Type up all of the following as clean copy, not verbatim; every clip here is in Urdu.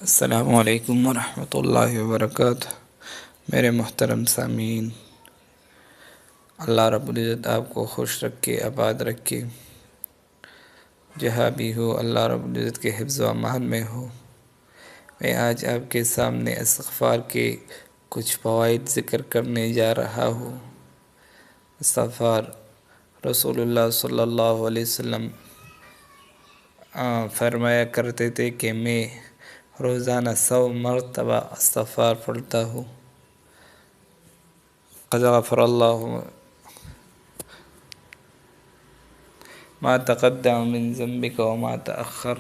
السلام علیکم ورحمۃ اللہ وبرکاتہ۔ میرے محترم سامعین، اللہ رب العزت آپ کو خوش رکھے، آباد رکھے، جہاں بھی ہو اللہ رب العزت کے حفظ و امان میں ہو۔ میں آج آپ کے سامنے استغفار کے کچھ فوائد ذکر کرنے جا رہا ہوں۔ استغفار رسول اللہ صلی اللہ علیہ وسلم فرمایا کرتے تھے کہ میں روزانہ 100 مرتبہ استغفار پڑھتا ہوں۔ قد غفر اللہ ما تقدم من ذنبک وما تأخر۔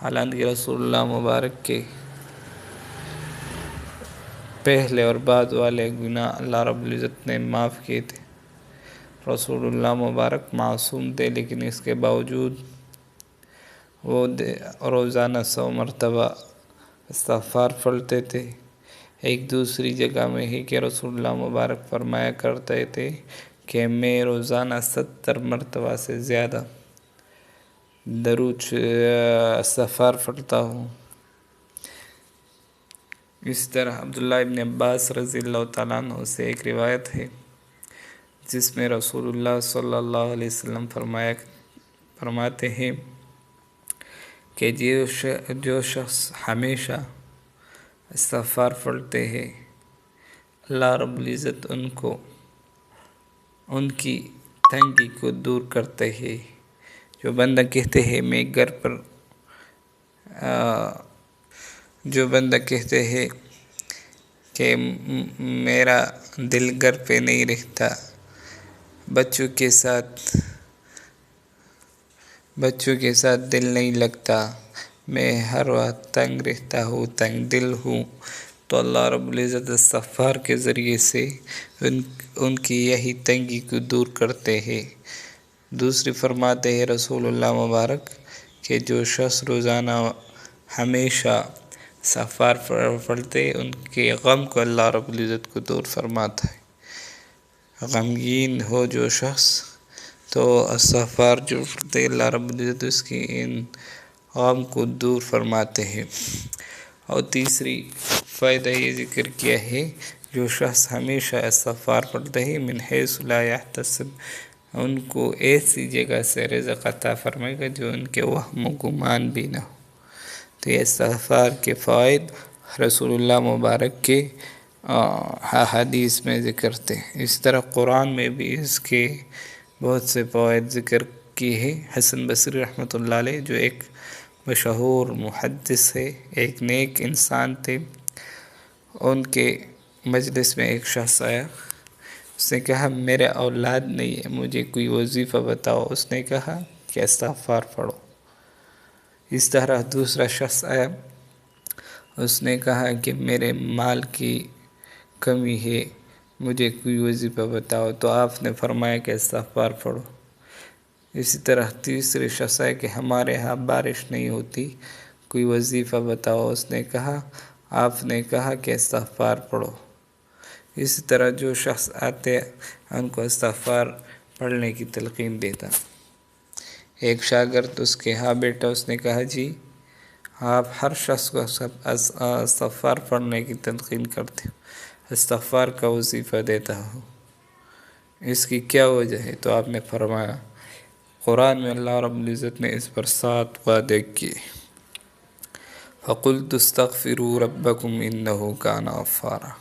حالانکہ رسول اللہ مبارک کے پہلے اور بعد والے گناہ اللہ رب العزت نے معاف کیے تھے۔ رسول اللہ مبارک معصوم تھے، لیکن اس کے باوجود وہ روزانہ 100 مرتبہ استغفار پڑھتے تھے۔ ایک دوسری جگہ میں ہی کہ رسول اللہ مبارک فرمایا کرتے تھے کہ میں روزانہ 70 مرتبہ سے زیادہ درود استغفار پڑھتا ہوں۔ اس طرح عبداللہ ابن عباس رضی اللہ تعالیٰ عنہ سے ایک روایت ہے جس میں رسول اللہ صلی اللہ علیہ وسلم فرماتے ہیں کہ جو شخص ہمیشہ استغفار پڑھتے ہیں، اللہ رب العزت ان کی تنگی کو دور کرتے ہیں۔ جو بندہ کہتے ہیں کہ میرا دل گھر پہ نہیں رہتا، بچوں کے ساتھ دل نہیں لگتا، میں ہر وقت تنگ رہتا ہوں، تنگ دل ہوں، تو اللہ رب العزت استغفار کے ذریعے سے ان کی یہی تنگی کو دور کرتے ہیں۔ دوسری فرماتے ہیں رسول اللہ مبارک کہ جو شخص روزانہ ہمیشہ استغفار پڑھتے، ان کے غم کو اللہ رب العزت کو دور فرماتا ہے۔ غمگین ہو جو شخص تو استغفار جو پڑھتے، اللہ رب العزت اس کی ان غم کو دور فرماتے ہیں۔ اور تیسری فائدہ یہ ذکر کیا ہے، جو شخص ہمیشہ استغفار پڑھتے ہیں من حیث لا یحتسب، ان کو ایسی جگہ سے رزق عطا فرمائے گا جو ان کے وہم و گمان بھی نہ ہو۔ تو یہ استغفار کے فوائد رسول اللہ مبارک کے احادیث میں ذکر تھے۔ اس طرح قرآن میں بھی اس کے بہت سے فوائد ذکر کیے ہیں۔ حسن بصری رحمۃ اللہ علیہ جو ایک مشہور محدث ہے، ایک نیک انسان تھے، ان کے مجلس میں ایک شخص آیا، اس نے کہا میرے اولاد نہیں ہے، مجھے کوئی وظیفہ بتاؤ۔ اس نے کہا کہ استغفار پڑھو۔ اس طرح دوسرا شخص آیا، اس نے کہا کہ میرے مال کی کمی ہے، مجھے کوئی وظیفہ بتاؤ، تو آپ نے فرمایا کہ استغفار پڑھو۔ اسی طرح تیسرے شخص آئے کہ ہمارے ہاں بارش نہیں ہوتی، کوئی وظیفہ بتاؤ۔ اس نے کہا، آپ نے کہا کہ استغفار پڑھو۔ اسی طرح جو شخص آتے ان کو استغفار پڑھنے کی تلقین دیتا۔ ایک شاگرد اس کے ہاں بیٹا، اس نے کہا جی آپ ہر شخص کو استغفار پڑھنے کی تلقین کرتے ہو، استغفار کا وظیفہ دیتا ہو، اس کی کیا وجہ ہے؟ تو آپ نے فرمایا قرآن میں اللہ رب العزت نے اس پر 7 وعدے کیے۔ فَقُلْتُ اسْتَغْفِرُوا رَبَّكُمْ إِنَّهُ كَانَ غَفَّارًا۔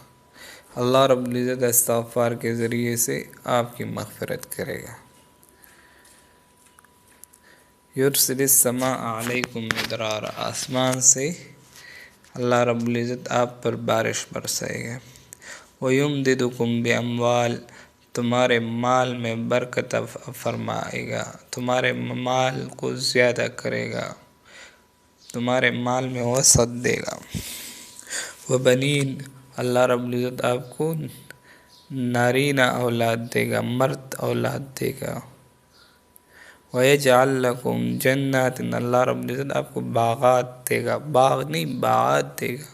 اللہ رب العزت استغفار کے ذریعے سے آپ کی مغفرت کرے گا۔ یرسل السماء علیکم مدرارا، آسمان سے اللہ رب العزت آپ پر بارش برسائے گا۔ وَيُمْدِدُكُمْ بِأَمْوَالٍ، تمہارے مال میں برکت فرمائے گا، تمہارے مال کو زیادہ کرے گا، تمہارے مال میں وسعت دے گا۔ وَبَنِينَ، اللہ رب العزت آپ کو نارینہ اولاد دے گا، مرد اولاد دے گا۔ وَيَجْعَلْ لَكُمْ جَنَّاتٍ، اللہ رب العزت آپ کو باغات دے گا، باغ نہیں باغات دے گا۔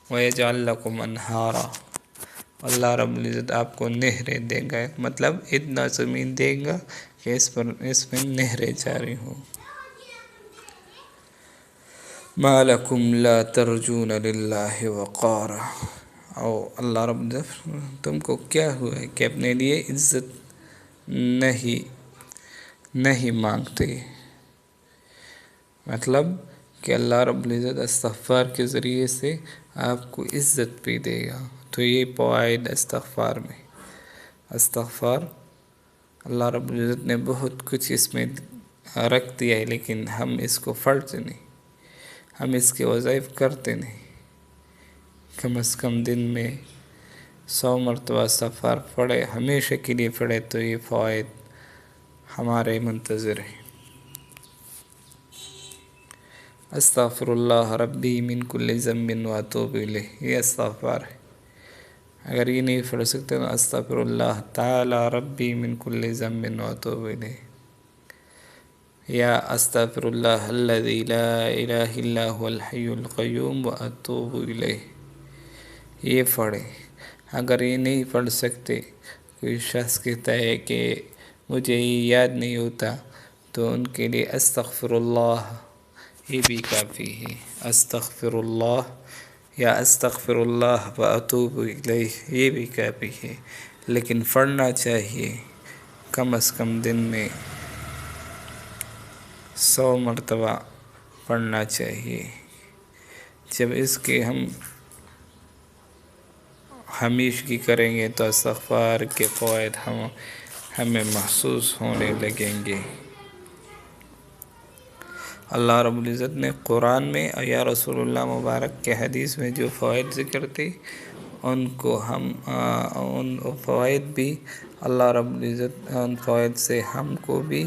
وَيَجْعَلْ لَكُمْ أَنْهَارًا، اللہ رب العزت آپ کو نہریں دے گا، مطلب اتنا زمین دے گا کہ اس میں نہریں جاری ہوں۔ ما لکم لا ترجون للہ وقارا، او اللہ رب العزت تم کو کیا ہوا ہے کہ اپنے لیے عزت نہیں مانگتے، مطلب کہ اللہ رب العزت استغفار کے ذریعے سے آپ کو عزت بھی دے گا۔ تو یہ فوائد استغفار میں، استغفار اللہ رب العزت نے بہت کچھ اس میں رکھ دیا ہے، لیکن ہم اس کو پڑھتے نہیں، ہم اس کے وظائف کرتے نہیں۔ کم از کم دن میں 100 مرتبہ استغفار پڑھے، ہمیشہ کے لیے پڑھے، تو یہ فوائد ہمارے منتظر ہیں۔ استغفر اللہ ربی من کل ذنب واتوب الیہ، یہ استغفار ہے۔ اگر یہ نہیں پڑھ سکتے تو استغفر اللہ تعالی ربی من کل ذنب واتوب الیہ، یا استغفر اللہ الذی لا الہ الا هو الحی القیوم واتوب الیہ، یہ پڑھیں۔ اگر یہ نہیں پڑھ سکتے، کوئی شخص کہتا ہے کہ مجھے یہ یاد نہیں ہوتا، تو ان کے لیے استغفر اللہ یہ بھی کافی ہے۔ استغفر اللہ یا استغفر اللہ واتوب الیہ یہ بھی کافی ہے، لیکن پڑھنا چاہیے کم از کم دن میں 100 مرتبہ پڑھنا چاہیے۔ جب اس کے ہم ہمیشگی کریں گے تو استغفار کے فوائد ہمیں محسوس ہونے لگیں گے۔ اللہ رب العزت نے قرآن میں یا رسول اللہ مبارک کے حدیث میں جو فوائد ذکر تھے، ان فوائد بھی اللہ رب العزت، ان فوائد سے ہم کو بھی